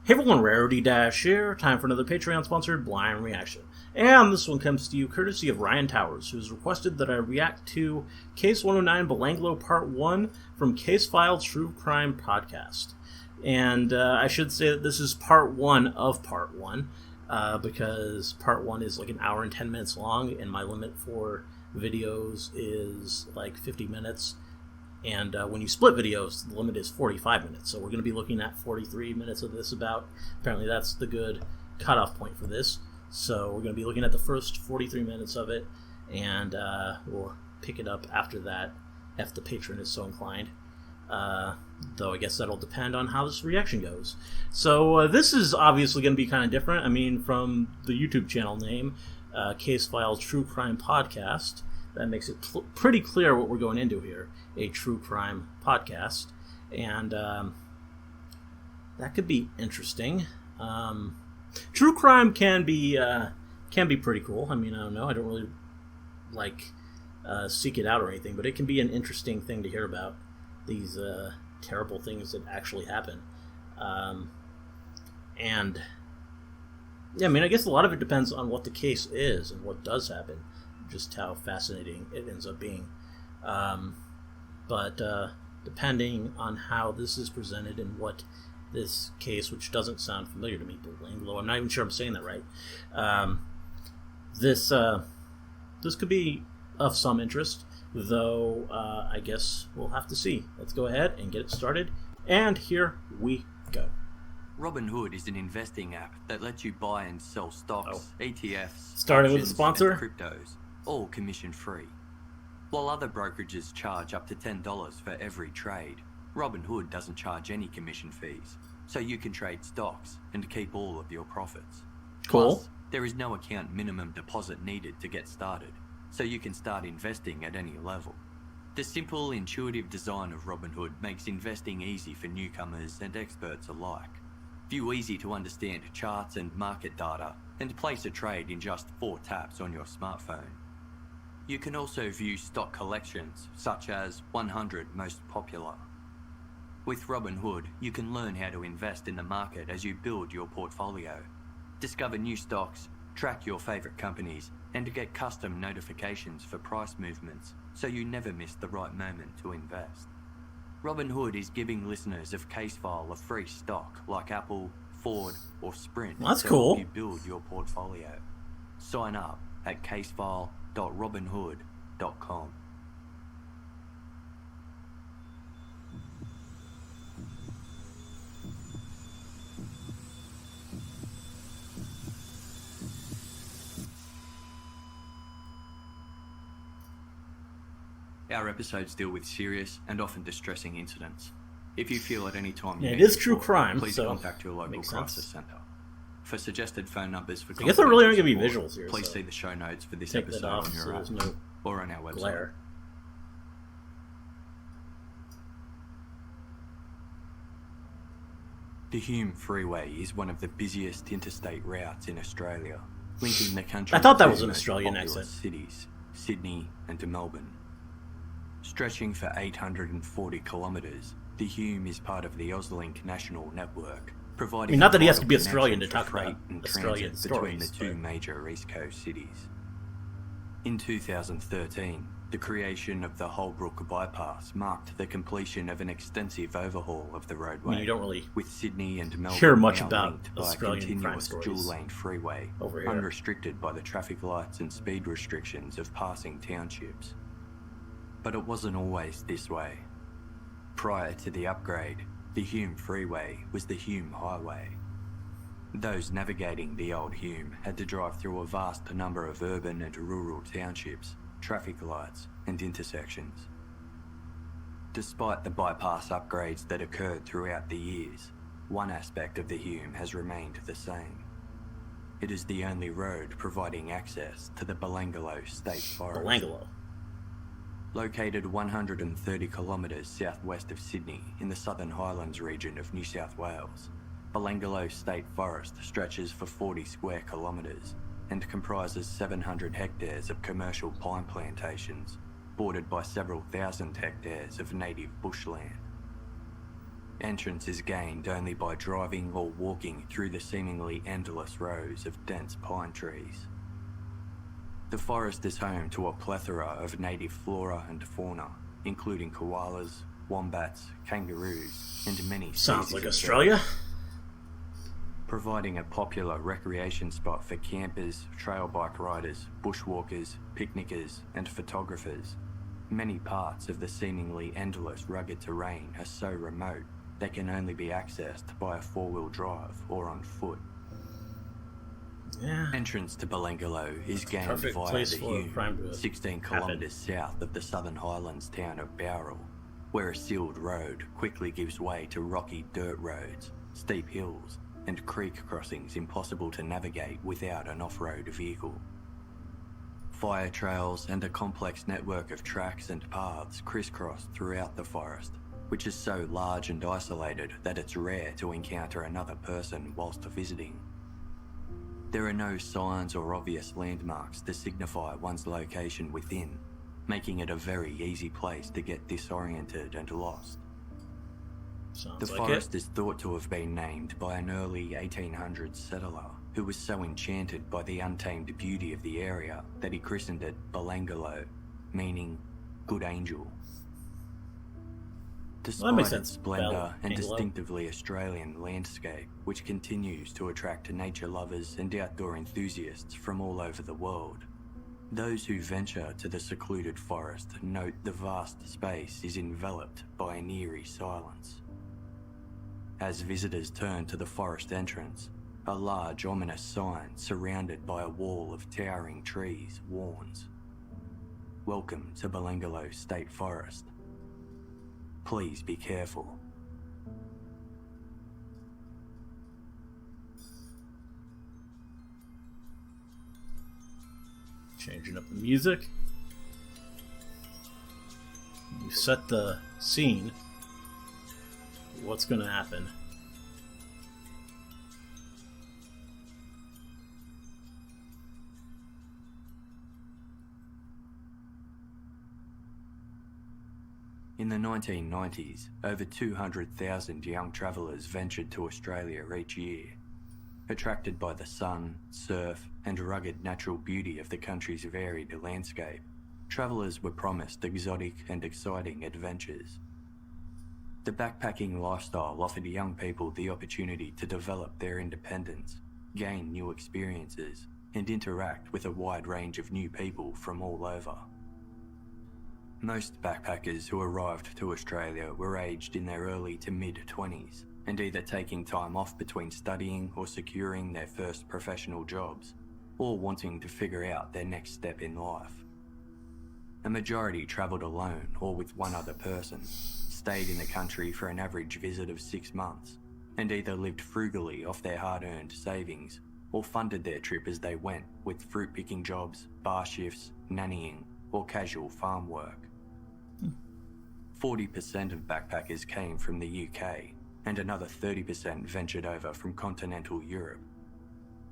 Hey everyone, Rarity Dash here. Time for another Patreon-sponsored blind reaction. And this one comes to you courtesy of Ryan Towers, who has requested that I react to Case 109 Belanglo Part 1 from Casefile True Crime Podcast. And I should say that this is Part 1 of Part 1, because Part 1 is like an hour and 10 minutes long, and my limit for videos is like 50 minutes. And when you split videos, the limit is 45 minutes. So we're going to be looking at 43 minutes of this about. Apparently that's the good cutoff point for this. So we're going to be looking at the first 43 minutes of it. And we'll pick it up after that if the patron is so inclined. Though I guess that'll depend on how this reaction goes. So this is obviously going to be kind of different. I mean, from the YouTube channel name, Casefile True Crime Podcast. That makes it pretty clear what we're going into here. A true crime podcast. And that could be interesting. True crime can be pretty cool. I mean, I don't know. I don't really seek it out or anything, but it can be an interesting thing to hear about. These terrible things that actually happen. And yeah, I mean, I guess a lot of it depends on what the case is and what does happen. Just how fascinating it ends up being. But depending on how this is presented and what this case, which doesn't sound familiar to me, Belanglo, I'm not even sure I'm saying that right. This could be of some interest, though I guess we'll have to see. Let's go ahead and get it started, and here we go. Robinhood is an investing app that lets you buy and sell stocks, ETFs, starting with the sponsor, and cryptos, all commission-free. While other brokerages charge up to $10 for every trade, Robinhood doesn't charge any commission fees, so you can trade stocks and keep all of your profits. Cool. Plus, there is no account minimum deposit needed to get started, so you can start investing at any level. The simple, intuitive design of Robinhood makes investing easy for newcomers and experts alike. View easy-to-understand charts and market data, and place a trade in just 4 taps on your smartphone. You can also view stock collections, such as 100 most popular. With Robinhood, you can learn how to invest in the market as you build your portfolio. Discover new stocks, track your favorite companies, and get custom notifications for price movements, so you never miss the right moment to invest. Robinhood is giving listeners of Casefile a free stock like Apple, Ford, or Sprint. Well, that's cool. To help you build your portfolio. Sign up at casefile.robinhood.com. Our episodes deal with serious and often distressing incidents. If you feel at any time it is true crime, please so contact your local crisis centre. For suggested phone numbers for I guess there really aren't going to be support, visuals here. please so see the show notes for this take episode that off, on your so app there's no or on our website. glare. The Hume Freeway is one of the busiest interstate routes in Australia, linking the country. I thought that to was an most Australian popular accent. cities, Sydney and to Melbourne. Stretching for 840 kilometres, the Hume is part of the Auslink National Network, providing not that he has to vital be Australian to connection talk for about freight and Australian transit between the stories, two but major East Coast cities. In 2013, the creation of the Holbrook Bypass marked the completion of an extensive overhaul of the roadway. I mean, you don't really with Sydney and Melbourne hear much now about linked by a Australian crime continuous stories dual-lane freeway, over here. unrestricted by the traffic lights and speed restrictions of passing townships. But it wasn't always this way. Prior to the upgrade, the Hume Freeway was the Hume Highway. Those navigating the old Hume had to drive through a vast number of urban and rural townships, traffic lights, and intersections. Despite the bypass upgrades that occurred throughout the years, one aspect of the Hume has remained the same. It is the only road providing access to the Belanglo State Forest. Belanglo. Located 130 kilometres southwest of Sydney in the Southern Highlands region of New South Wales, Belanglo State Forest stretches for 40 square kilometres and comprises 700 hectares of commercial pine plantations, bordered by several thousand hectares of native bushland. Entrance is gained only by driving or walking through the seemingly endless rows of dense pine trees. The forest is home to a plethora of native flora and fauna, including koalas, wombats, kangaroos, and many species. Sounds like Australia. Providing a popular recreation spot for campers, trail bike riders, bushwalkers, picnickers, and photographers. Many parts of the seemingly endless rugged terrain are so remote they can only be accessed by a four-wheel drive or on foot. Yeah. Entrance to Belanglo is gained Perfect via place the for a crime Hume, to 16 kilometres south of the Southern Highlands town of Bowral, where a sealed road quickly gives way to rocky dirt roads, steep hills, and creek crossings impossible to navigate without an off-road vehicle. Fire trails and a complex network of tracks and paths crisscross throughout the forest, which is so large and isolated that it's rare to encounter another person whilst visiting. There are no signs or obvious landmarks to signify one's location within, making it a very easy place to get disoriented and lost. The forest is thought to have been named by an early 1800s settler who was so enchanted by the untamed beauty of the area that he christened it Belanglo, meaning good angel. Despite its splendour and distinctively Australian landscape, which continues to attract nature lovers and outdoor enthusiasts from all over the world, those who venture to the secluded forest note the vast space is enveloped by an eerie silence. As visitors turn to the forest entrance, a large ominous sign surrounded by a wall of towering trees warns, "Welcome to Belanglo State Forest. Please be careful." Changing up the music. You set the scene. What's going to happen? In the 1990s, over 200,000 young travellers ventured to Australia each year. Attracted by the sun, surf, and rugged natural beauty of the country's varied landscape, travellers were promised exotic and exciting adventures. The backpacking lifestyle offered young people the opportunity to develop their independence, gain new experiences, and interact with a wide range of new people from all over. Most backpackers who arrived to Australia were aged in their early to mid-20s and either taking time off between studying or securing their first professional jobs, or wanting to figure out their next step in life. A majority travelled alone or with one other person, stayed in the country for an average visit of 6 months, and either lived frugally off their hard-earned savings or funded their trip as they went with fruit-picking jobs, bar shifts, nannying, or casual farm work. 40% of backpackers came from the UK, and another 30% ventured over from continental Europe.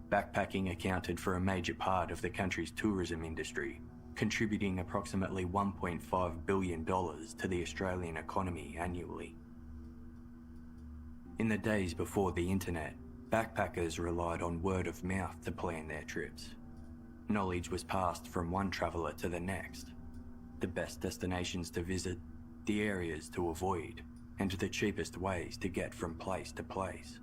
Backpacking accounted for a major part of the country's tourism industry, contributing approximately $1.5 billion to the Australian economy annually. In the days before the internet, backpackers relied on word of mouth to plan their trips. Knowledge was passed from one traveller to the next. The best destinations to visit, the areas to avoid, and the cheapest ways to get from place to place.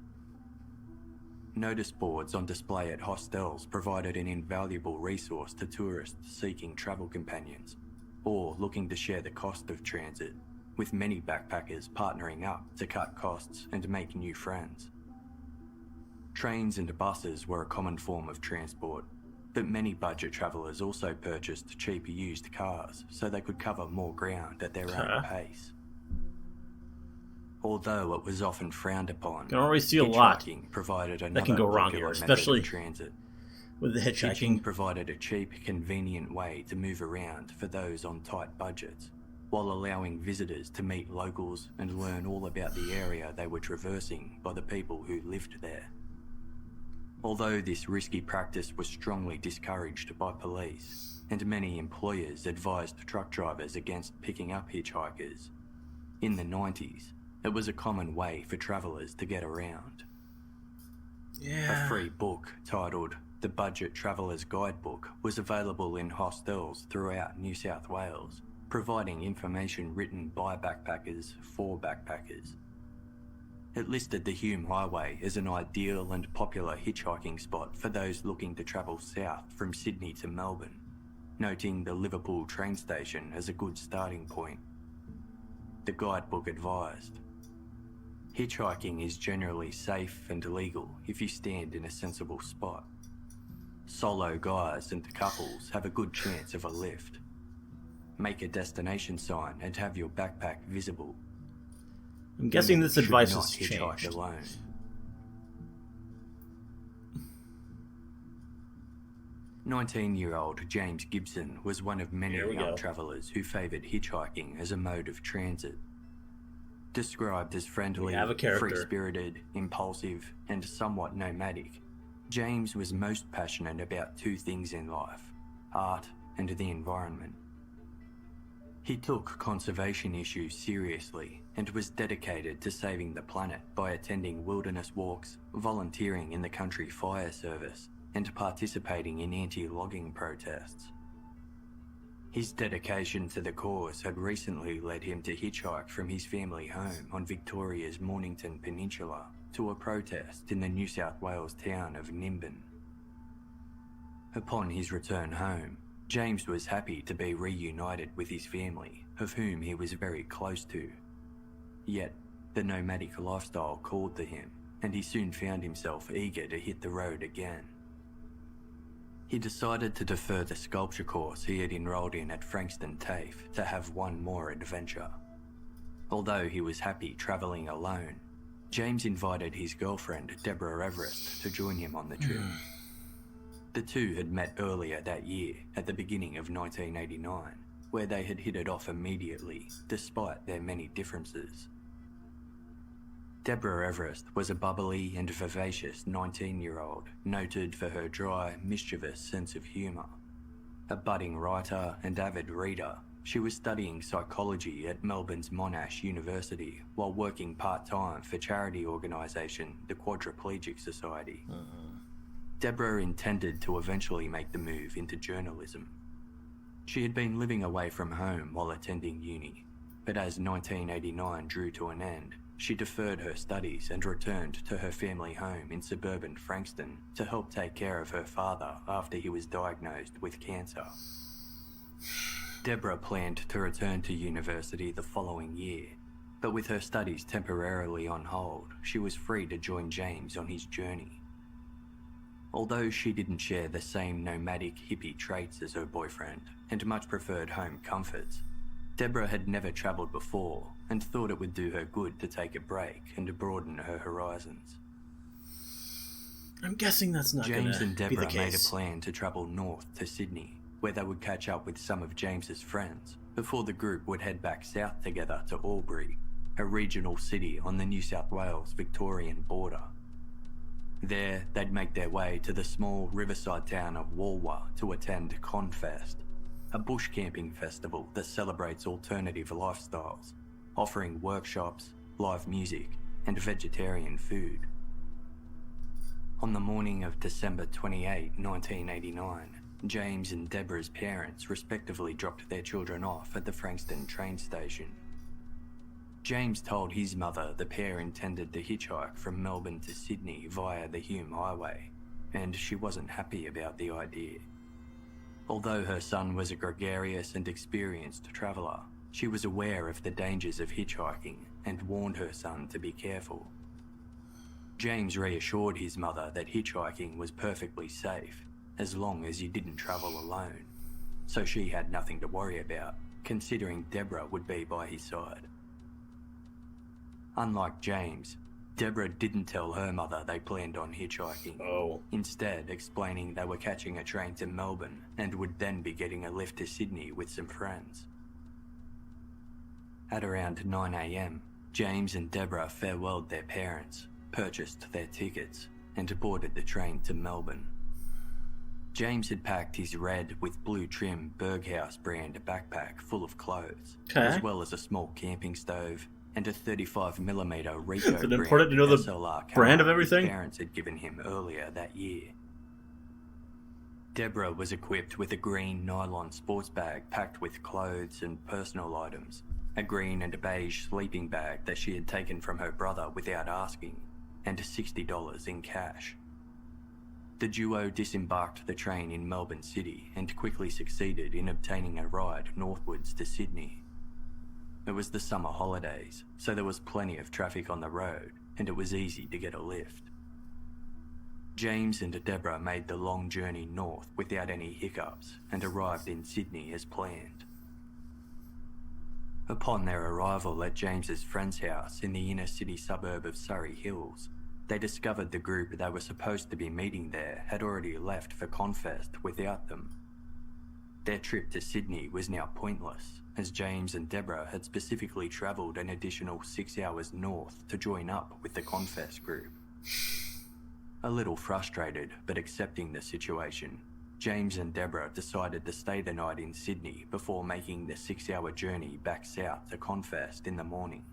Notice boards on display at hostels provided an invaluable resource to tourists seeking travel companions, or looking to share the cost of transit, with many backpackers partnering up to cut costs and make new friends. Trains and buses were a common form of transport, but many budget travellers also purchased cheap used cars so they could cover more ground at their own pace. Although it was often frowned upon, you can already see a lot provided that can go wrong here, especially transit. With the hitchhiking. Hitching provided a cheap, convenient way to move around for those on tight budgets, while allowing visitors to meet locals and learn all about the area they were traversing by the people who lived there. Although this risky practice was strongly discouraged by police, and many employers advised truck drivers against picking up hitchhikers, in the 90s, It was a common way for travellers to get around. Yeah. A free book titled The Budget Traveller's Guidebook was available in hostels throughout New South Wales, providing information written by backpackers for backpackers. It listed the Hume Highway as an ideal and popular hitchhiking spot for those looking to travel south from Sydney to Melbourne, noting the Liverpool train station as a good starting point. The guidebook advised, hitchhiking is generally safe and legal if you stand in a sensible spot. Solo guys and couples have a good chance of a lift. Make a destination sign and have your backpack visible. I'm guessing this advice has Should not hitchhike changed. alone. "19-year-old James Gibson was one of many Here we young go. travellers who favoured hitchhiking as a mode of transit. Described as friendly, We have a character. free-spirited, impulsive, and somewhat nomadic, James was most passionate about two things in life: art and the environment. He took conservation issues seriously and was dedicated to saving the planet by attending wilderness walks, volunteering in the country fire service, and participating in anti-logging protests. His dedication to the cause had recently led him to hitchhike from his family home on Victoria's Mornington Peninsula to a protest in the New South Wales town of Nimbin. Upon his return home, James was happy to be reunited with his family, of whom he was very close to. Yet, the nomadic lifestyle called to him, and he soon found himself eager to hit the road again. He decided to defer the sculpture course he had enrolled in at Frankston TAFE to have one more adventure. Although he was happy travelling alone, James invited his girlfriend Deborah Everest to join him on the trip. The two had met earlier that year, at the beginning of 1989, where they had hit it off immediately, despite their many differences. Deborah Everest was a bubbly and vivacious 19-year-old, noted for her dry, mischievous sense of humour. A budding writer and avid reader, she was studying psychology at Melbourne's Monash University while working part-time for charity organisation the Quadriplegic Society. Deborah intended to eventually make the move into journalism. She had been living away from home while attending uni, but as 1989 drew to an end, she deferred her studies and returned to her family home in suburban Frankston to help take care of her father after he was diagnosed with cancer. Deborah planned to return to university the following year, but with her studies temporarily on hold, she was free to join James on his journey. Although she didn't share the same nomadic hippie traits as her boyfriend and much preferred home comforts, Deborah had never travelled before and thought it would do her good to take a break and to broaden her horizons. I'm guessing that's not going James to and be the Deborah made a case. plan to travel north to Sydney, where they would catch up with some of James's friends before the group would head back south together to Albury, a regional city on the New South Wales-Victorian border. There, they'd make their way to the small riverside town of Walwa to attend Confest, a bush camping festival that celebrates alternative lifestyles, offering workshops, live music, and vegetarian food. On the morning of December 28, 1989, James and Deborah's parents respectively dropped their children off at the Frankston train station. James told his mother the pair intended to hitchhike from Melbourne to Sydney via the Hume Highway, and she wasn't happy about the idea. Although her son was a gregarious and experienced traveller, she was aware of the dangers of hitchhiking and warned her son to be careful. James reassured his mother that hitchhiking was perfectly safe, as long as you didn't travel alone, so she had nothing to worry about, considering Deborah would be by his side. Unlike James, Deborah didn't tell her mother they planned on hitchhiking, instead explaining they were catching a train to Melbourne and would then be getting a lift to Sydney with some friends. At around 9 a.m, James and Deborah farewelled their parents, purchased their tickets, and boarded the train to Melbourne. James had packed his red with blue trim Berghaus brand backpack full of clothes, as well as a small camping stove, and a 35mm Ricoh Is it important to know the SLR brand of camera everything? his parents had given him earlier that year. Deborah was equipped with a green nylon sports bag packed with clothes and personal items, a green and a beige sleeping bag that she had taken from her brother without asking, and $60 in cash. The duo disembarked the train in Melbourne City and quickly succeeded in obtaining a ride northwards to Sydney. It was the summer holidays, so there was plenty of traffic on the road, and it was easy to get a lift. James and Deborah made the long journey north without any hiccups and arrived in Sydney as planned. Upon their arrival at James's friend's house in the inner city suburb of Surrey Hills, they discovered the group they were supposed to be meeting there had already left for Confest without them. Their trip to Sydney was now pointless, as James and Deborah had specifically travelled an additional 6 hours north to join up with the Confest group. A little frustrated but accepting the situation, James and Deborah decided to stay the night in Sydney before making the 6-hour journey back south to Confest in the morning.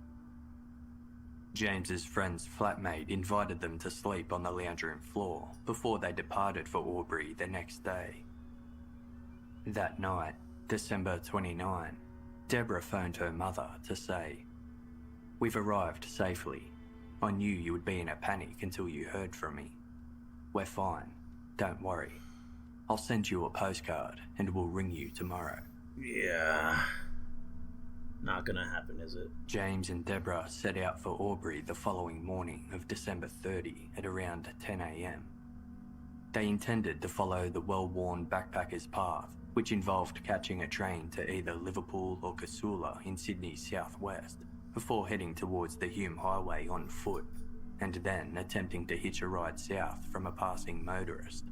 James's friend's flatmate invited them to sleep on the lounge room floor before they departed for Albury the next day. That night, December 29, Deborah phoned her mother to say, "We've arrived safely. I knew you would be in a panic until you heard from me. We're fine, don't worry. I'll send you a postcard and we'll ring you tomorrow." Yeah. Not gonna happen, is it? James and Deborah set out for Albury the following morning of December 30 at around 10 a.m. They intended to follow the well-worn backpackers' path, which involved catching a train to either Liverpool or Casula in Sydney's southwest, before heading towards the Hume Highway on foot, and then attempting to hitch a ride south from a passing motorist.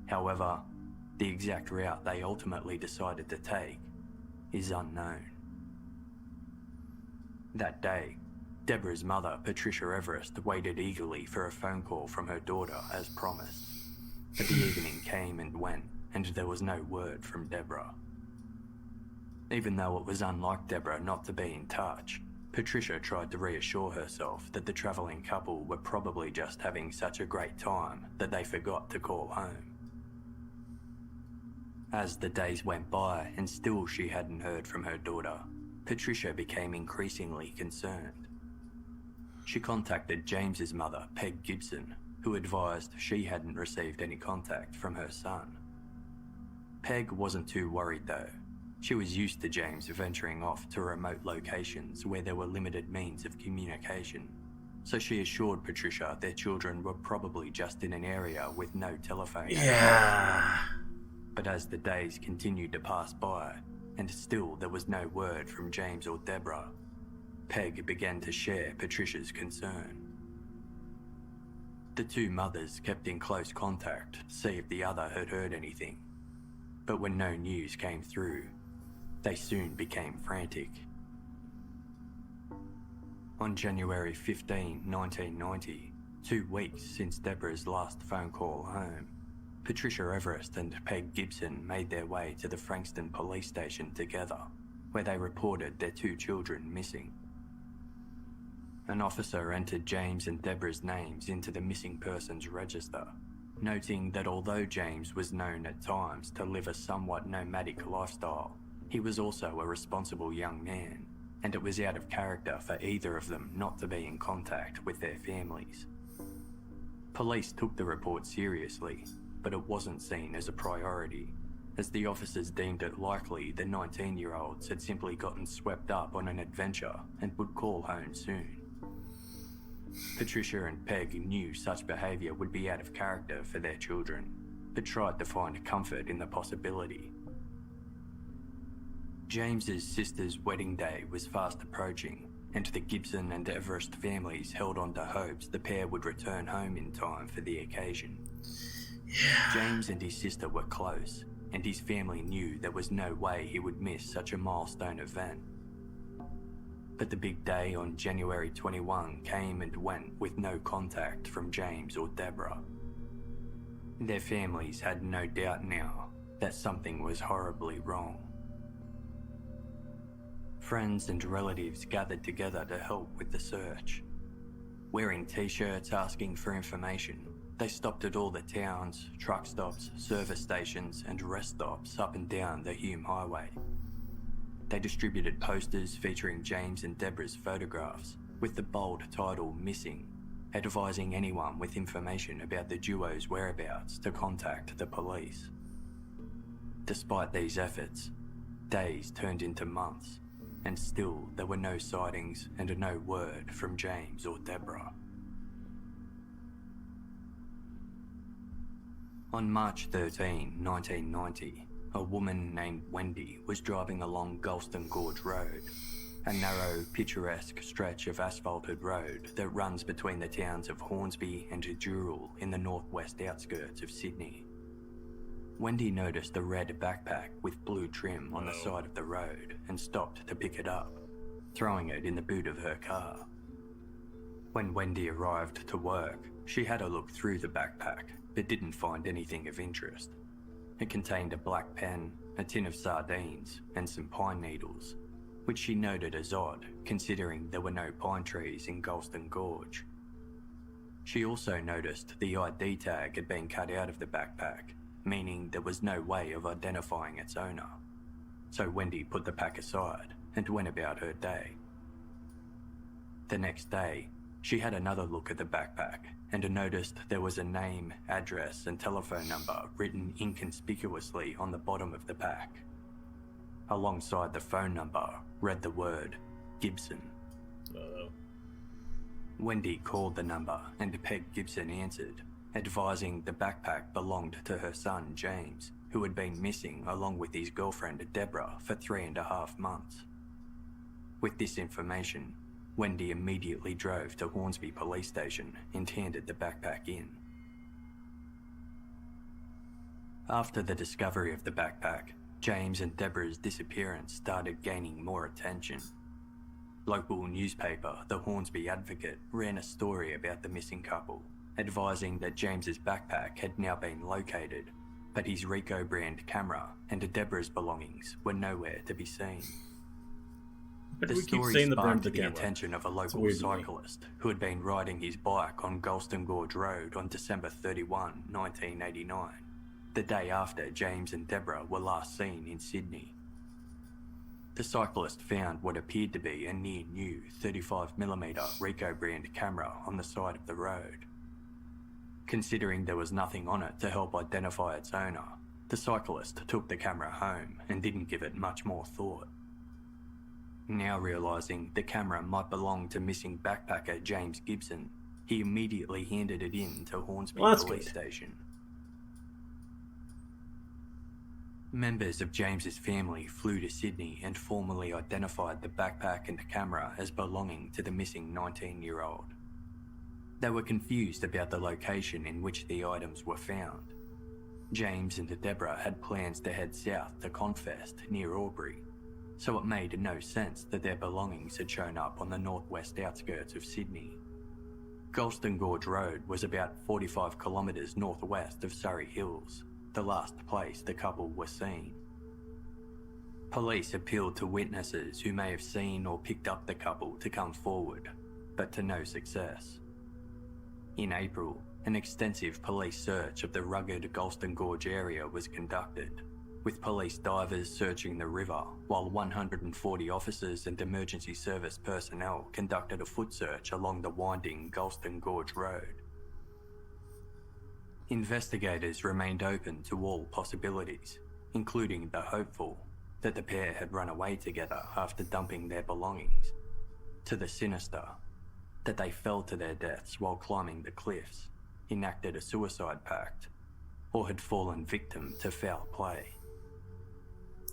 However, the exact route they ultimately decided to take is unknown. That day, Deborah's mother, Patricia Everest, waited eagerly for a phone call from her daughter as promised. But the evening came and went, and there was no word from Deborah. Even though it was unlike Deborah not to be in touch, Patricia tried to reassure herself that the travelling couple were probably just having such a great time that they forgot to call home. As the days went by and still she hadn't heard from her daughter, Patricia became increasingly concerned. She contacted James's mother, Peg Gibson, who advised she hadn't received any contact from her son. Peg wasn't too worried though. She was used to James venturing off to remote locations where there were limited means of communication, so she assured Patricia their children were probably just in an area with no telephone. Yeah. But as the days continued to pass by, and still there was no word from James or Deborah, Peg began to share Patricia's concern. The two mothers kept in close contact to see if the other had heard anything, but when no news came through, they soon became frantic. On January 15, 1990, 2 weeks since Deborah's last phone call home, Patricia Everest and Peg Gibson made their way to the Frankston police station together, where they reported their 2 children missing. An officer entered James and Deborah's names into the missing persons register, noting that although James was known at times to live a somewhat nomadic lifestyle, he was also a responsible young man, and it was out of character for either of them not to be in contact with their families. Police took the report seriously, but it wasn't seen as a priority, as the officers deemed it likely the 19-year-olds had simply gotten swept up on an adventure and would call home soon. Patricia and Peg knew such behaviour would be out of character for their children, but tried to find comfort in the possibility. James's sister's wedding day was fast approaching, and the Gibson and Everest families held on to hopes the pair would return home in time for the occasion. Yeah. James and his sister were close, and his family knew there was no way he would miss such a milestone event. But the big day on January 21 came and went with no contact from James or Deborah. Their families had no doubt now that something was horribly wrong. Friends and relatives gathered together to help with the search. Wearing t-shirts asking for information, they stopped at all the towns, truck stops, service stations and rest stops up and down the Hume Highway. They distributed posters featuring James and Deborah's photographs with the bold title "Missing," advising anyone with information about the duo's whereabouts to contact the police. Despite these efforts, days turned into months, and still there were no sightings and no word from James or Deborah. On March 13, 1990, a woman named Wendy was driving along Galston Gorge Road, a narrow, picturesque stretch of asphalted road that runs between the towns of Hornsby and Dural in the northwest outskirts of Sydney. Wendy noticed a red backpack with blue trim on the side of the road and stopped to pick it up, throwing it in the boot of her car. When Wendy arrived to work, she had a look through the backpack but didn't find anything of interest. It contained a black pen, a tin of sardines, and some pine needles, which she noted as odd considering there were no pine trees in Galston Gorge. She also noticed the ID tag had been cut out of the backpack, meaning there was no way of identifying its owner. So Wendy put the pack aside and went about her day. The next day, she had another look at the backpack and noticed there was a name, address and telephone number written inconspicuously on the bottom of the pack. Alongside the phone number read the word Gibson. Wendy called the number and Peg Gibson answered, advising the backpack belonged to her son James, who had been missing along with his girlfriend Deborah for 3.5 months. With this information, Wendy immediately drove to Hornsby Police Station and handed the backpack in. After the discovery of the backpack, James and Deborah's disappearance started gaining more attention. Local newspaper, the Hornsby Advocate, ran a story about the missing couple, advising that James's backpack had now been located, but his Ricoh brand camera and Deborah's belongings were nowhere to be seen. But The we keep story saying the brand sparked of the the camera. attention of a It's local weird to me. cyclist who had been riding his bike on Galston Gorge Road on December 31, 1989, the day after James and Deborah were last seen in Sydney. The cyclist found what appeared to be a near-new 35mm Ricoh brand camera on the side of the road. Considering there was nothing on it to help identify its owner, the cyclist took the camera home and didn't give it much more thought. Now realising the camera might belong to missing backpacker James Gibson, he immediately handed it in to Hornsby Well, that's Police good. Station. Members of James's family flew to Sydney and formally identified the backpack and camera as belonging to the missing 19-year-old. They were confused about the location in which the items were found. James and Deborah had plans to head south to Confest near Albury, so it made no sense that their belongings had shown up on the northwest outskirts of Sydney. Galston Gorge Road was about 45 kilometres northwest of Surrey Hills, the last place the couple were seen. Police appealed to witnesses who may have seen or picked up the couple to come forward, but to no success. In April, an extensive police search of the rugged Galston Gorge area was conducted, with police divers searching the river while 140 officers and emergency service personnel conducted a foot search along the winding Galston Gorge Road. Investigators remained open to all possibilities, including the hopeful that the pair had run away together after dumping their belongings, to the sinister that they fell to their deaths while climbing the cliffs, enacted a suicide pact, or had fallen victim to foul play.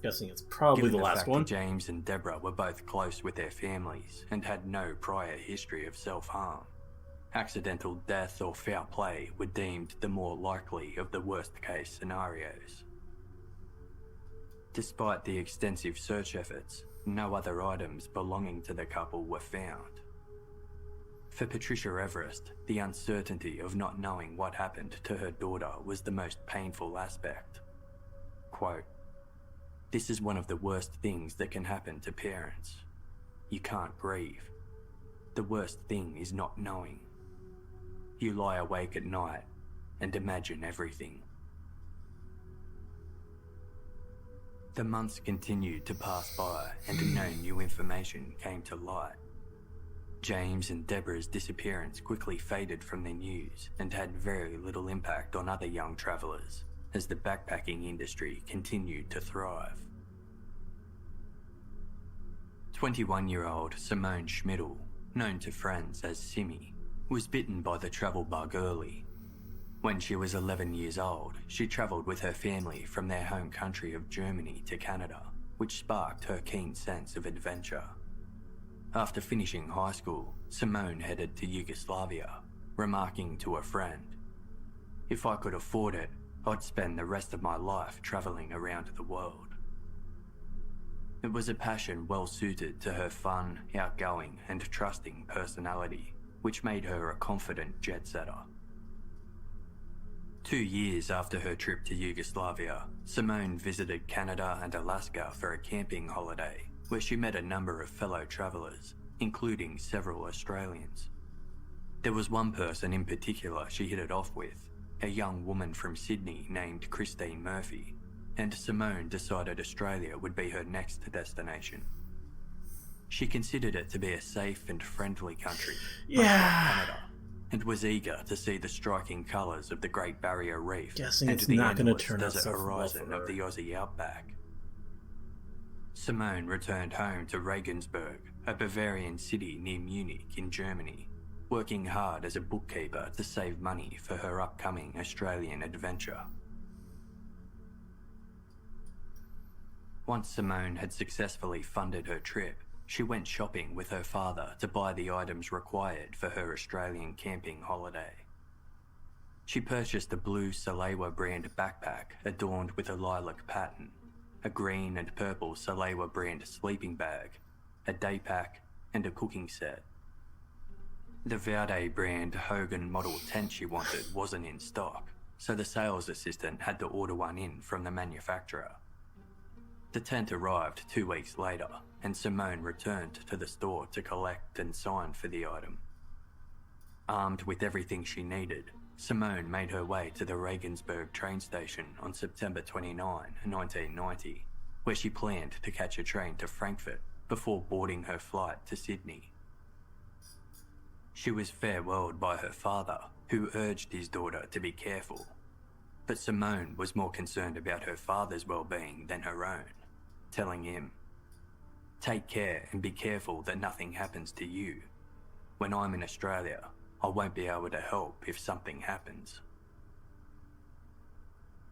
Guessing it's probably Given the last fact one. that James and Deborah were both close with their families and had no prior history of self-harm, accidental death or foul play were deemed the more likely of the worst-case scenarios. Despite the extensive search efforts, no other items belonging to the couple were found. For Patricia Everest, the uncertainty of not knowing what happened to her daughter was the most painful aspect. Quote, This is one of the worst things that can happen to parents. You can't grieve. The worst thing is not knowing. You lie awake at night and imagine everything. The months continued to pass by and no new information came to light. James and Deborah's disappearance quickly faded from the news and had very little impact on other young travellers as the backpacking industry continued to thrive. 21-year-old Simone Schmidl, known to friends as Simmy, was bitten by the travel bug early. When she was 11 years old, she travelled with her family from their home country of Germany to Canada, which sparked her keen sense of adventure. After finishing high school, Simone headed to Yugoslavia, remarking to a friend, "If I could afford it, I'd spend the rest of my life travelling around the world." It was a passion well suited to her fun, outgoing and trusting personality, which made her a confident jet-setter. 2 years after her trip to Yugoslavia, Simone visited Canada and Alaska for a camping holiday, where she met a number of fellow travellers, including several Australians. There was one person in particular she hit it off with, a young woman from Sydney named Christine Murphy, and Simone decided Australia would be her next destination. She considered it to be a safe and friendly country, much like Canada, and was eager to see the striking colours of the Great Barrier Reef and the endless desert horizon of the Aussie outback. Simone returned home to Regensburg, a Bavarian city near Munich in Germany, working hard as a bookkeeper to save money for her upcoming Australian adventure. Once Simone had successfully funded her trip, she went shopping with her father to buy the items required for her Australian camping holiday. She purchased a blue Salewa brand backpack adorned with a lilac pattern, a green and purple Salewa brand sleeping bag, a day pack, and a cooking set. The Verde brand Hogan model tent she wanted wasn't in stock, so the sales assistant had to order one in from the manufacturer. The tent arrived 2 weeks later, and Simone returned to the store to collect and sign for the item. Armed with everything she needed, Simone made her way to the Regensburg train station on September 29, 1990, where she planned to catch a train to Frankfurt before boarding her flight to Sydney. She was farewelled by her father, who urged his daughter to be careful, but Simone was more concerned about her father's well-being than her own, telling him, "Take care and be careful that nothing happens to you. When I'm in Australia, I won't be able to help if something happens."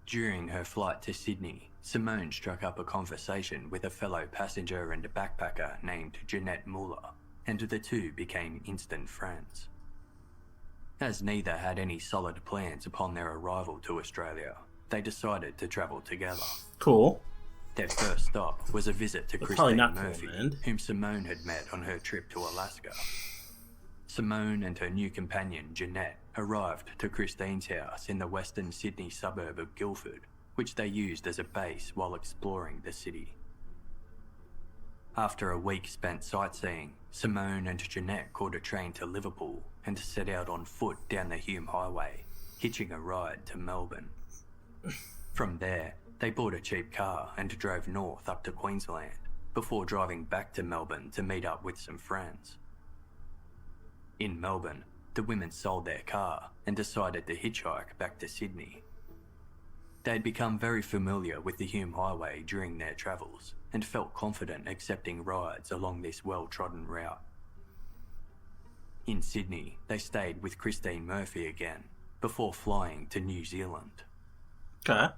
During her flight to Sydney, Simone struck up a conversation with a fellow passenger and backpacker named Jeanette Muller, and the two became instant friends. As neither had any solid plans upon their arrival to Australia, they decided to travel together. Cool. Their first stop was a visit to Christine Murphy, whom Simone had met on her trip to Alaska. Simone and her new companion, Jeanette, arrived to Christine's house in the western Sydney suburb of Guildford, which they used as a base while exploring the city. After a week spent sightseeing, Simone and Jeanette caught a train to Liverpool and set out on foot down the Hume Highway, hitching a ride to Melbourne. From there, they bought a cheap car and drove north up to Queensland, before driving back to Melbourne to meet up with some friends. In Melbourne, the women sold their car and decided to hitchhike back to Sydney. They'd become very familiar with the Hume Highway during their travels and felt confident accepting rides along this well-trodden route. In Sydney, they stayed with Christine Murphy again, before flying to New Zealand. Okay.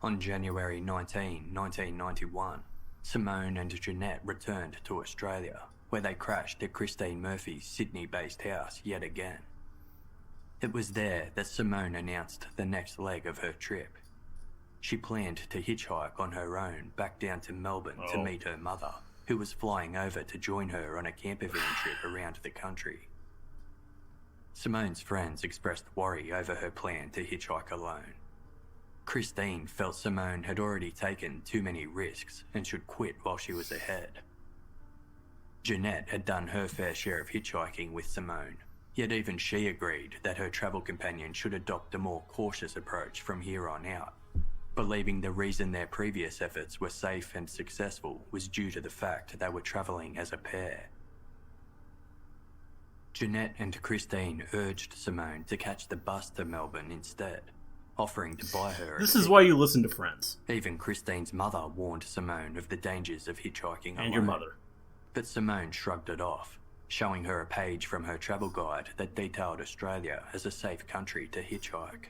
On January 19, 1991, Simone and Jeanette returned to Australia, where they crashed at Christine Murphy's Sydney-based house yet again. It was there that Simone announced the next leg of her trip. She planned to hitchhike on her own back down to Melbourne to meet her mother, who was flying over to join her on a camper van trip around the country. Simone's friends expressed worry over her plan to hitchhike alone. Christine felt Simone had already taken too many risks and should quit while she was ahead. Jeanette had done her fair share of hitchhiking with Simone, yet even she agreed that her travel companion should adopt a more cautious approach from here on out, believing the reason their previous efforts were safe and successful was due to the fact they were travelling as a pair. Jeanette and Christine urged Simone to catch the bus to Melbourne instead, offering to buy her. This is why you listen to friends. Even Christine's mother warned Simone of the dangers of hitchhiking alone. And your mother. But Simone shrugged it off, showing her a page from her travel guide that detailed Australia as a safe country to hitchhike.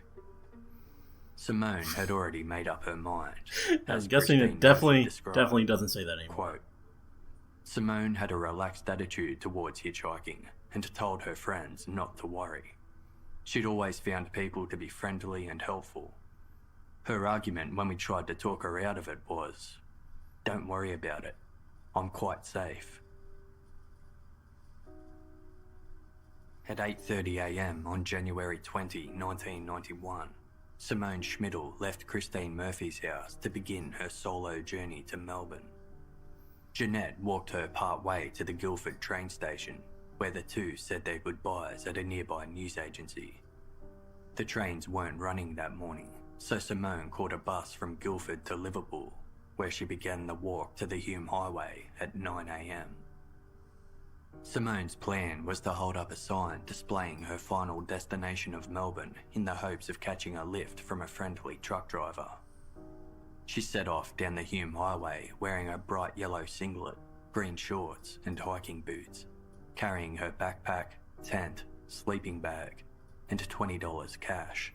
Simone had already made up her mind. I'm guessing it definitely doesn't say that anymore. Quote, Simone had a relaxed attitude towards hitchhiking and told her friends not to worry. She'd always found people to be friendly and helpful. Her argument when we tried to talk her out of it was, "Don't worry about it. I'm quite safe." At 8:30 a.m. on January 20, 1991, Simone Schmidl left Christine Murphy's house to begin her solo journey to Melbourne. Jeanette walked her part way to the Guildford train station, where the two said their goodbyes at a nearby news agency. The trains weren't running that morning, so Simone caught a bus from Guildford to Liverpool, where she began the walk to the Hume Highway at 9 a.m. Simone's plan was to hold up a sign displaying her final destination of Melbourne in the hopes of catching a lift from a friendly truck driver. She set off down the Hume Highway wearing a bright yellow singlet, green shorts and hiking boots, carrying her backpack, tent, sleeping bag, and $20 cash.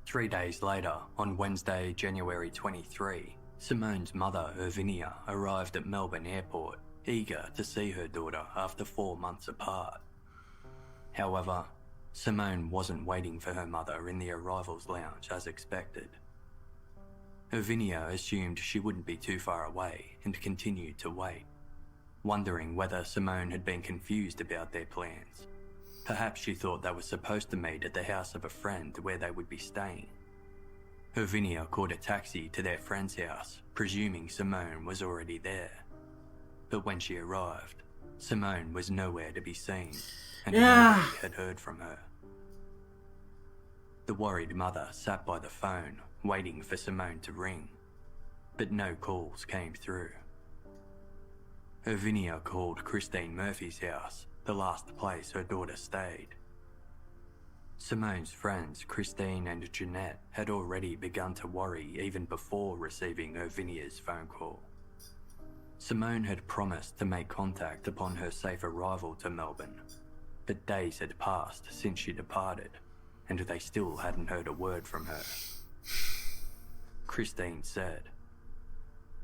3 days later, on Wednesday, January 23, Simone's mother, Irvinia, arrived at Melbourne Airport, eager to see her daughter after 4 months apart. However, Simone wasn't waiting for her mother in the arrivals lounge as expected. Irvinia assumed she wouldn't be too far away and continued to wait, wondering whether Simone had been confused about their plans. Perhaps she thought they were supposed to meet at the house of a friend where they would be staying. Irvinia called a taxi to their friend's house, presuming Simone was already there. But when she arrived, Simone was nowhere to be seen, and nobody had heard from her. The worried mother sat by the phone, waiting for Simone to ring, but no calls came through. Irvinia called Christine Murphy's house, the last place her daughter stayed. Simone's friends, Christine and Jeanette, had already begun to worry even before receiving Irvinia's phone call. Simone had promised to make contact upon her safe arrival to Melbourne, but days had passed since she departed, and they still hadn't heard a word from her. Christine said,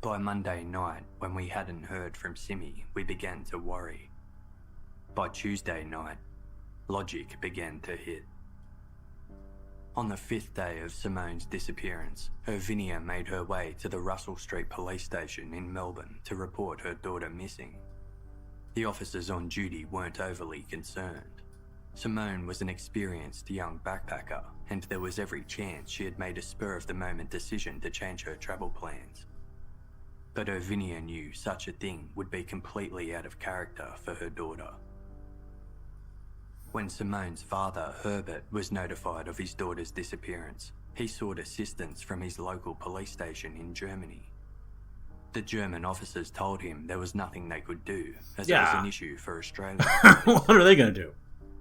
"By Monday night, when we hadn't heard from Simmy, we began to worry. By Tuesday night, logic began to hit." On the 5th day of Simone's disappearance, Irvinia made her way to the Russell Street police station in Melbourne to report her daughter missing. The officers on duty weren't overly concerned. Simone was an experienced young backpacker, and there was every chance she had made a spur-of-the-moment decision to change her travel plans. But Irvinia knew such a thing would be completely out of character for her daughter. When Simone's father, Herbert, was notified of his daughter's disappearance, he sought assistance from his local police station in Germany. The German officers told him there was nothing they could do, as it was an issue for Australia. What are they going to do?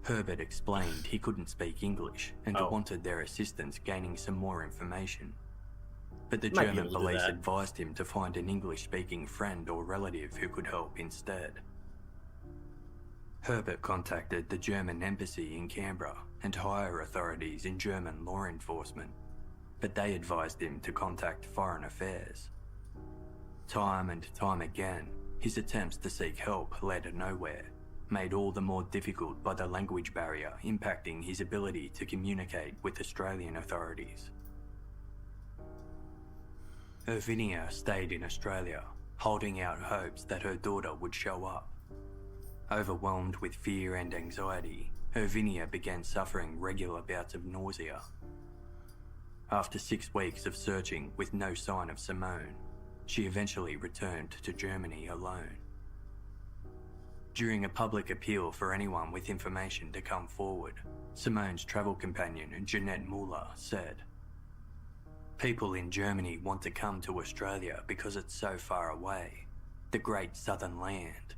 Herbert explained he couldn't speak English and wanted their assistance gaining some more information. But the German police advised him to find an English-speaking friend or relative who could help instead. Herbert contacted the German embassy in Canberra and higher authorities in German law enforcement, but they advised him to contact Foreign Affairs. Time and time again, his attempts to seek help led nowhere, made all the more difficult by the language barrier impacting his ability to communicate with Australian authorities. Irvinia stayed in Australia, holding out hopes that her daughter would show up. Overwhelmed with fear and anxiety, Irvinia began suffering regular bouts of nausea. After 6 weeks of searching with no sign of Simone, she eventually returned to Germany alone. During a public appeal for anyone with information to come forward, Simone's travel companion, Jeanette Muller, said, "People in Germany want to come to Australia because it's so far away, the great southern land.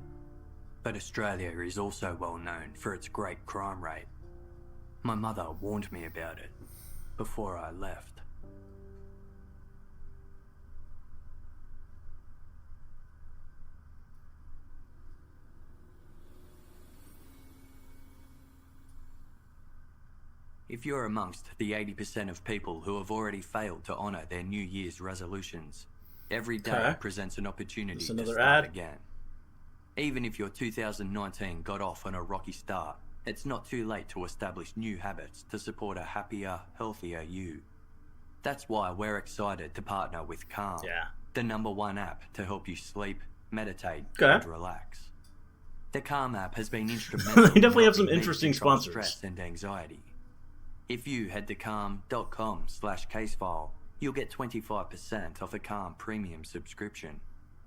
But Australia is also well known for its great crime rate. My mother warned me about it before I left." If you're amongst the 80% of people who have already failed to honour their New Year's resolutions, every day presents an opportunity to start again. Even if your 2019 got off on a rocky start, it's not too late to establish new habits to support a happier, healthier you. That's why we're excited to partner with Calm, the #1 app to help you sleep, meditate, and relax. The Calm app has been instrumental. They definitely have some interesting sponsors. Stress and anxiety. If you head to calm.com/casefile, you'll get 25% off a Calm premium subscription,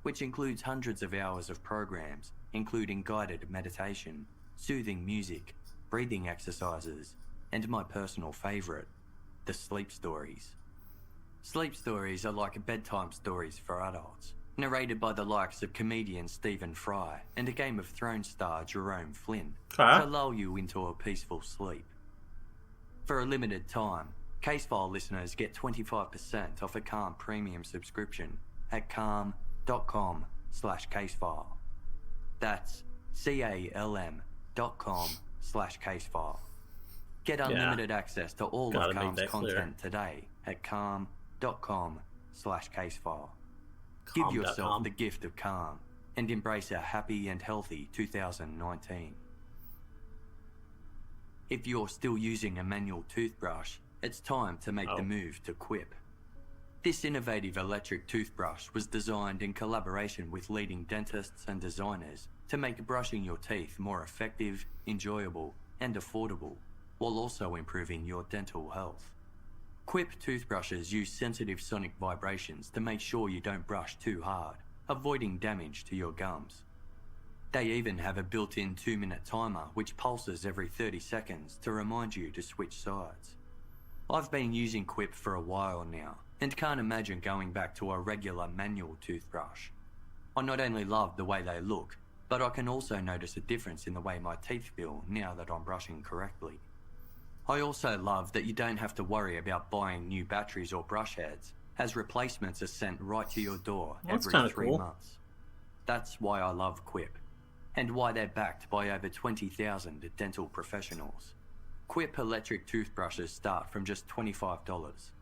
which includes hundreds of hours of programs, including guided meditation, soothing music, breathing exercises, and my personal favourite, the sleep stories. Sleep stories are like bedtime stories for adults, narrated by the likes of comedian Stephen Fry and a Game of Thrones star Jerome Flynn, to lull you into a peaceful sleep. For a limited time, Casefile listeners get 25% off a Calm premium subscription at calm.com/casefile. That's calm.com/casefile. Get unlimited access to all of Calm's content today at calm.com/casefile. Give yourself the gift of Calm and embrace a happy and healthy 2019. If you're still using a manual toothbrush, it's time to make the move to Quip. This innovative electric toothbrush was designed in collaboration with leading dentists and designers to make brushing your teeth more effective, enjoyable, and affordable, while also improving your dental health. Quip toothbrushes use sensitive sonic vibrations to make sure you don't brush too hard, avoiding damage to your gums. They even have a built-in 2-minute timer which pulses every 30 seconds to remind you to switch sides. I've been using Quip for a while now and can't imagine going back to a regular manual toothbrush. I not only love the way they look, but I can also notice a difference in the way my teeth feel now that I'm brushing correctly. I also love that you don't have to worry about buying new batteries or brush heads, as replacements are sent right to your door every 3 months. That's why I love Quip, and why they're backed by over 20,000 dental professionals. Quip electric toothbrushes start from just $25.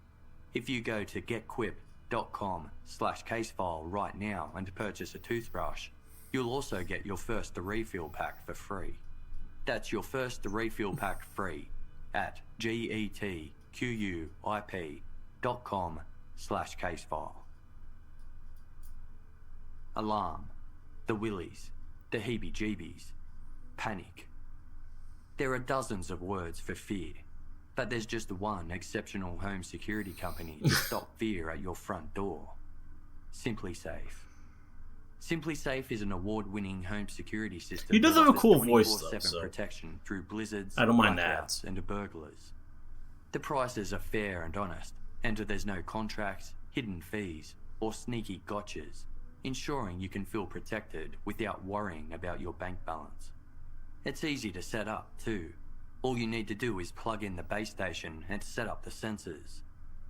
If you go to getquip.com/casefile right now and purchase a toothbrush, you'll also get your first refill pack for free. That's your first refill pack free at getquip.com/casefile. Alarm, the willies, the heebie-jeebies, panic. There are dozens of words for fear, but there's just one exceptional home security company to stop fear at your front door. Simply Safe. Simply Safe is an award-winning home security system. He does have a cool voice, though, so protection through blizzards, I don't mind blackouts, and burglars. The prices are fair and honest, and there's no contracts, hidden fees, or sneaky gotchas, ensuring you can feel protected without worrying about your bank balance. It's easy to set up, too. All you need to do is plug in the base station and set up the sensors.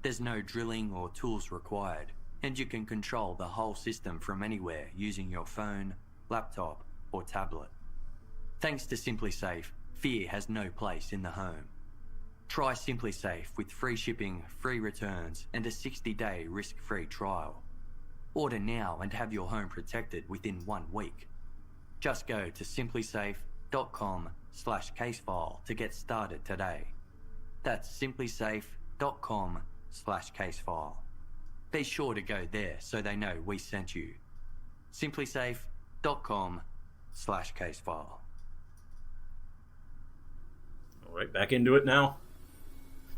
There's no drilling or tools required, and you can control the whole system from anywhere using your phone, laptop, or tablet. Thanks to Simply Safe, fear has no place in the home. Try Simply Safe with free shipping, free returns, and a 60-day risk-free trial. Order now and have your home protected within 1 week. Just go to simplysafe.com/casefile to get started today. That's simplysafe.com/casefile. Be sure to go there so they know we sent you. simplysafe.com/casefile. Alright, back into it now.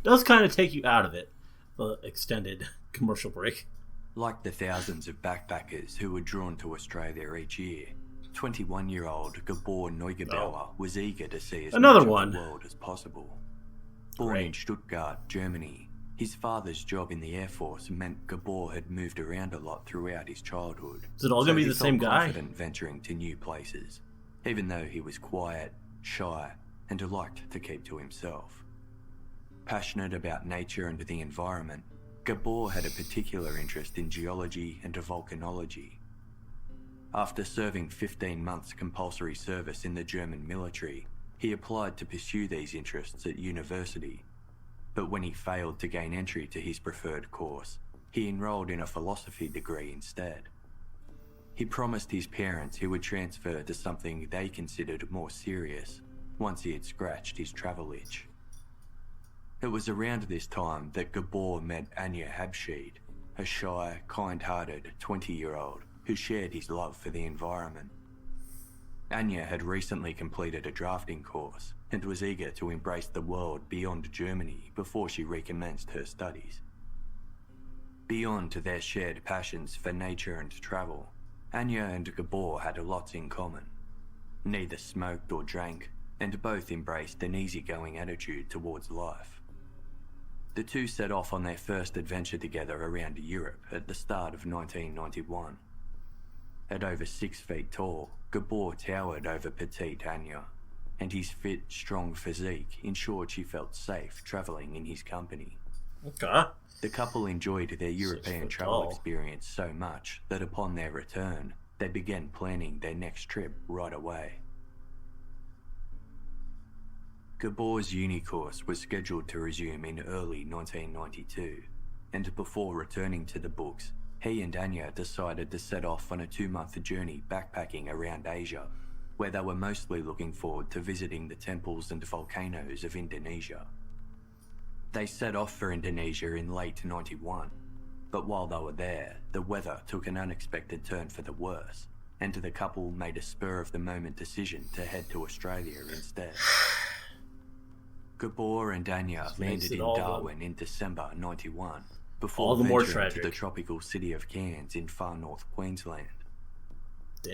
Does kind of take you out of it, the extended commercial break. Like the thousands of backpackers who were drawn to Australia each year, 21-year-old Gabor Neugebauer was eager to see as Another much one. of the world as possible. Born in Stuttgart, Germany, his father's job in the Air Force meant Gabor had moved around a lot throughout his childhood. Is it all going to be the same guy? He felt confident venturing to new places, even though he was quiet, shy, and liked to keep to himself. Passionate about nature and the environment, Gabor had a particular interest in geology and volcanology. After serving 15 months compulsory service in the German military, he applied to pursue these interests at university. But when he failed to gain entry to his preferred course, he enrolled in a philosophy degree instead. He promised his parents he would transfer to something they considered more serious once he had scratched his travel itch. It was around this time that Gabor met Anja Habschied, a shy, kind-hearted 20-year-old who shared his love for the environment. Anja had recently completed a drafting course and was eager to embrace the world beyond Germany before she recommenced her studies. Beyond their shared passions for nature and travel, Anja and Gabor had lots in common. Neither smoked or drank, and both embraced an easygoing attitude towards life. The two set off on their first adventure together around Europe at the start of 1991. At over 6 feet tall, Gabor towered over petite Anja, and his fit, strong physique ensured she felt safe travelling in his company. Okay. The couple enjoyed their European travel experience so much that upon their return, they began planning their next trip right away. Gabor's uni course was scheduled to resume in early 1992, and before returning to the books, he and Anja decided to set off on a 2-month journey backpacking around Asia, where they were mostly looking forward to visiting the temples and volcanoes of Indonesia. They set off for Indonesia in late 91, but while they were there, the weather took an unexpected turn for the worse, and the couple made a spur-of-the-moment decision to head to Australia instead. Gabor and Anja landed in Darwin in December 91, before venturing to the tropical city of Cairns in far north Queensland.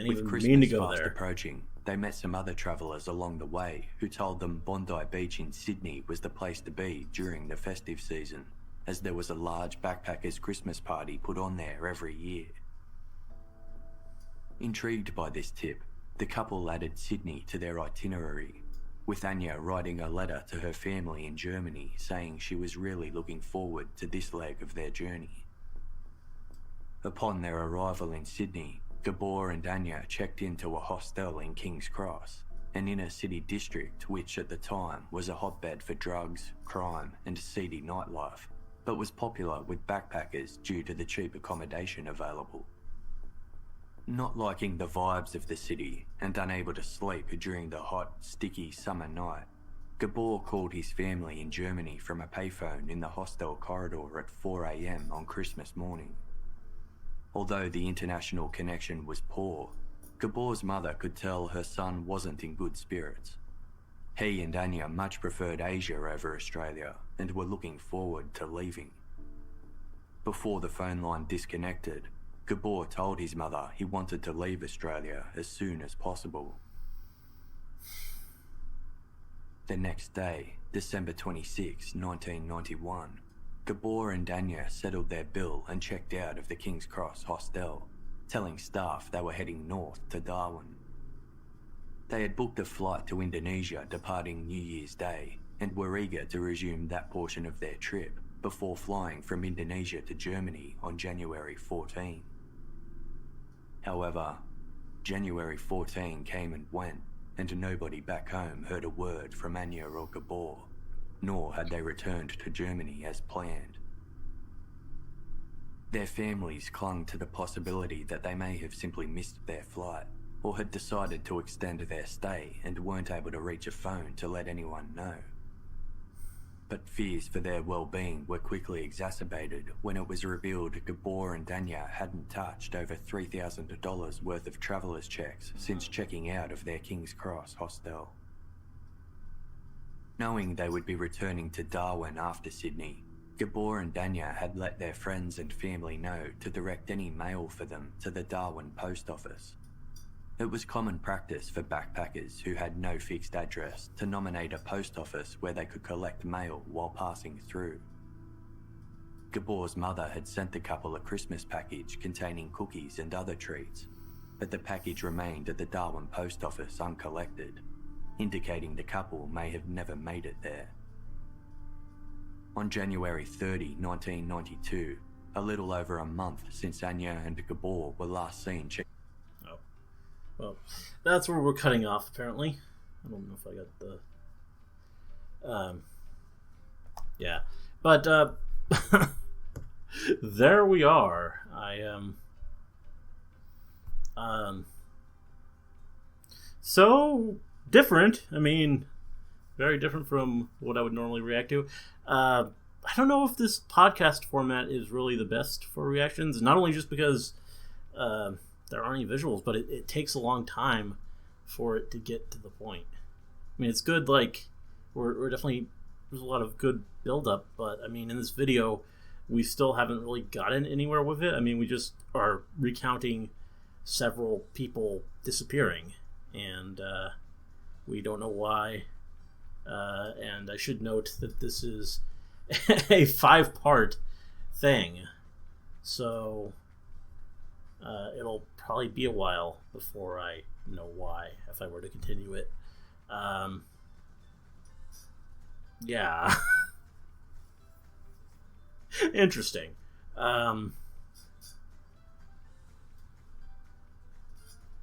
With Christmas fast approaching, they met some other travellers along the way who told them Bondi Beach in Sydney was the place to be during the festive season, as there was a large backpackers' Christmas party put on there every year. Intrigued by this tip, the couple added Sydney to their itinerary, with Anja writing a letter to her family in Germany saying she was really looking forward to this leg of their journey. Upon their arrival in Sydney, Gabor and Anja checked into a hostel in King's Cross, an inner city district which at the time was a hotbed for drugs, crime and seedy nightlife, but was popular with backpackers due to the cheap accommodation available. Not liking the vibes of the city and unable to sleep during the hot, sticky summer night, Gabor called his family in Germany from a payphone in the hostel corridor at 4 a.m. on Christmas morning. Although the international connection was poor, Gabor's mother could tell her son wasn't in good spirits. He and Anja much preferred Asia over Australia and were looking forward to leaving. Before the phone line disconnected, Gabor told his mother he wanted to leave Australia as soon as possible. The next day, December 26, 1991, Gabor and Anja settled their bill and checked out of the King's Cross hostel, telling staff they were heading north to Darwin. They had booked a flight to Indonesia departing New Year's Day and were eager to resume that portion of their trip before flying from Indonesia to Germany on January 14. However, January 14 came and went, and nobody back home heard a word from Anja or Gabor, nor had they returned to Germany as planned. Their families clung to the possibility that they may have simply missed their flight, or had decided to extend their stay and weren't able to reach a phone to let anyone know. But fears for their well-being were quickly exacerbated when it was revealed Gabor and Anja hadn't touched over $3,000 worth of travellers' checks since checking out of their King's Cross hostel. Knowing they would be returning to Darwin after Sydney, Gabor and Anja had let their friends and family know to direct any mail for them to the Darwin post office. It was common practice for backpackers who had no fixed address to nominate a post office where they could collect mail while passing through. Gabor's mother had sent the couple a Christmas package containing cookies and other treats, but the package remained at the Darwin post office uncollected, indicating the couple may have never made it there. On January 30, 1992, a little over a month since Anja and Gabor were last seen Oh. Well, that's where we're cutting off, apparently. I don't know if I got the... yeah. But, there we are. So different. I mean, very different from what I would normally react to. I don't know if this podcast format is really the best for reactions, not only just because there aren't any visuals, but it takes a long time for it to get to the point. I mean, it's good, like, we're definitely, there's a lot of good build-up, but, I mean, in this video, we still haven't really gotten anywhere with it. I mean, we just are recounting several people disappearing, and we don't know why. And I should note that this is a 5-part thing, so it'll probably be a while before I know why, if I were to continue it. Yeah. Interesting.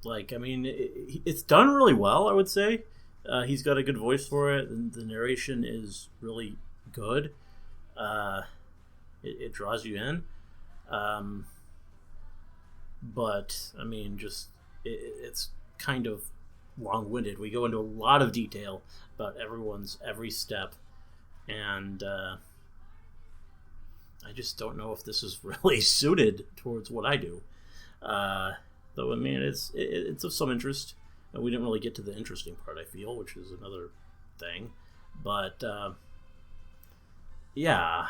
Like, I mean, it's done really well, I would say. He's got a good voice for it, and the narration is really good. It draws you in. But, I mean, just, it's kind of long-winded. We go into a lot of detail about everyone's every step, and I just don't know if this is really suited towards what I do. Though, I mean, it's of some interest. We didn't really get to the interesting part, I feel, which is another thing. But, yeah,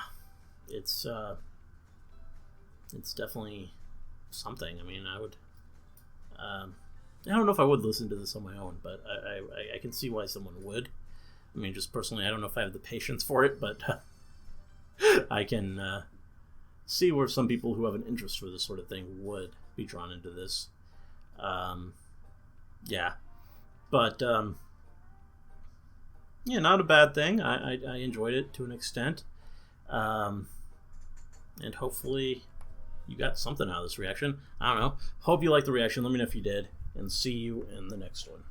it's definitely something. I mean, I would... I don't know if I would listen to this on my own, but I can see why someone would. I mean, just personally, I don't know if I have the patience for it, but I can see where some people who have an interest for this sort of thing would be drawn into this. Yeah. But, yeah, not a bad thing. I enjoyed it to an extent. And hopefully you got something out of this reaction. I don't know. Hope you liked the reaction. Let me know if you did. And see you in the next one.